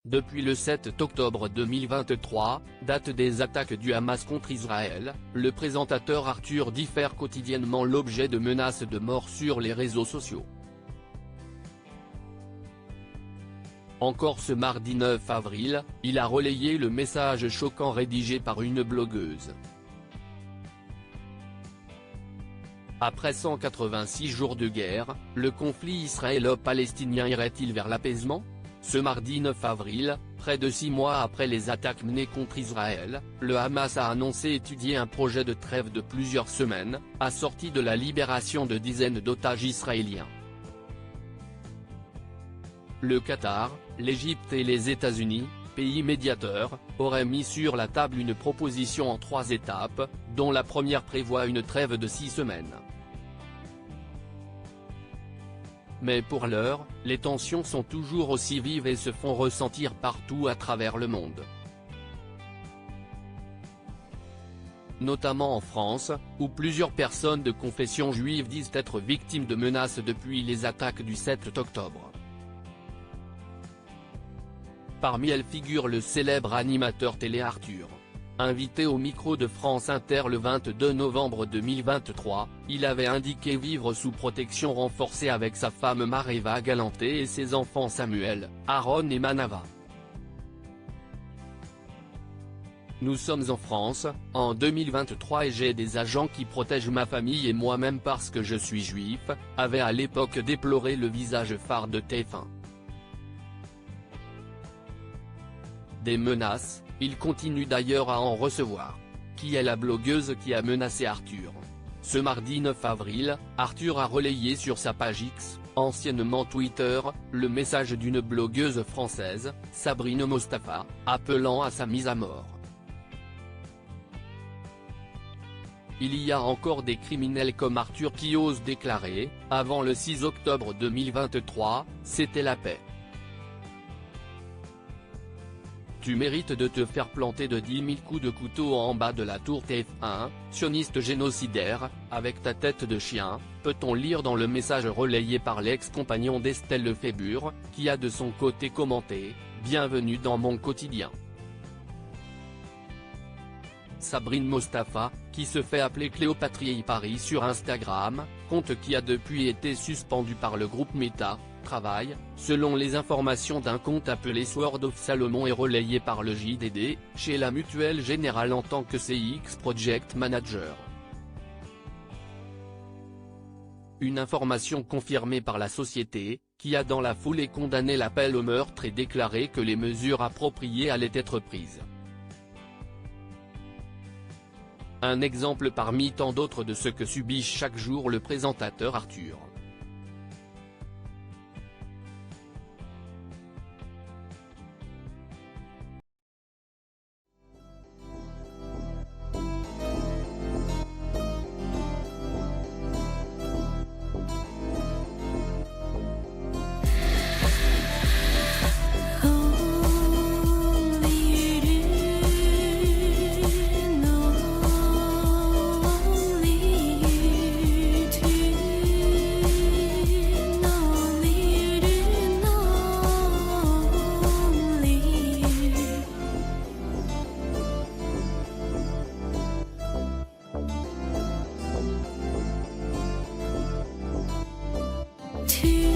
Depuis le 7 octobre 2023, date des attaques du Hamas contre Israël, le présentateur Arthur diffère quotidiennement l'objet de menaces de mort sur les réseaux sociaux. Encore ce mardi 9 avril, il a relayé le message choquant rédigé par une blogueuse. Après 186 jours de guerre, le conflit israélo-palestinien irait-il vers l'apaisement ? Ce mardi 9 avril, près de 6 mois après les attaques menées contre Israël, le Hamas a annoncé étudier un projet de trêve de plusieurs semaines, assorti de la libération de dizaines d'otages israéliens. Le Qatar, l'Égypte et les États-Unis, pays médiateurs, auraient mis sur la table une proposition en 3 étapes, dont la première prévoit une trêve de 6 semaines. Mais pour l'heure, les tensions sont toujours aussi vives et se font ressentir partout à travers le monde. Notamment en France, où plusieurs personnes de confession juive disent être victimes de menaces depuis les attaques du 7 octobre. Parmi elles figure le célèbre animateur télé Arthur. Invité au micro de France Inter le 22 novembre 2023, il avait indiqué vivre sous protection renforcée avec sa femme Mareva Galanté et ses enfants Samuel, Aaron et Manava. Nous sommes en France, en 2023 et j'ai des agents qui protègent ma famille et moi-même parce que je suis juif, avait à l'époque déploré le visage phare de TF1. Des menaces, il continue d'ailleurs à en recevoir. Qui est la blogueuse qui a menacé Arthur ? Ce mardi 9 avril, Arthur a relayé sur sa page X, anciennement Twitter, le message d'une blogueuse française, Sabrine Mostafa, appelant à sa mise à mort. Il y a encore des criminels comme Arthur qui osent déclarer, avant le 6 octobre 2023, c'était la paix. Tu mérites de te faire planter de 10 000 coups de couteau en bas de la tour TF1, sioniste génocidaire, avec ta tête de chien, peut-on lire dans le message relayé par l'ex-compagnon d'Estelle Lefébure, qui a de son côté commenté « Bienvenue dans mon quotidien ». Sabrine Mostafa, qui se fait appeler Cléopatrie Paris sur Instagram, compte qui a depuis été suspendu par le groupe Meta, travaille, selon les informations d'un compte appelé Sword of Salomon et relayé par le JDD, chez la Mutuelle Générale en tant que CX Project Manager. Une information confirmée par la société, qui a dans la foulée condamné l'appel au meurtre et déclaré que les mesures appropriées allaient être prises. Un exemple parmi tant d'autres de ce que subit chaque jour le présentateur Arthur. To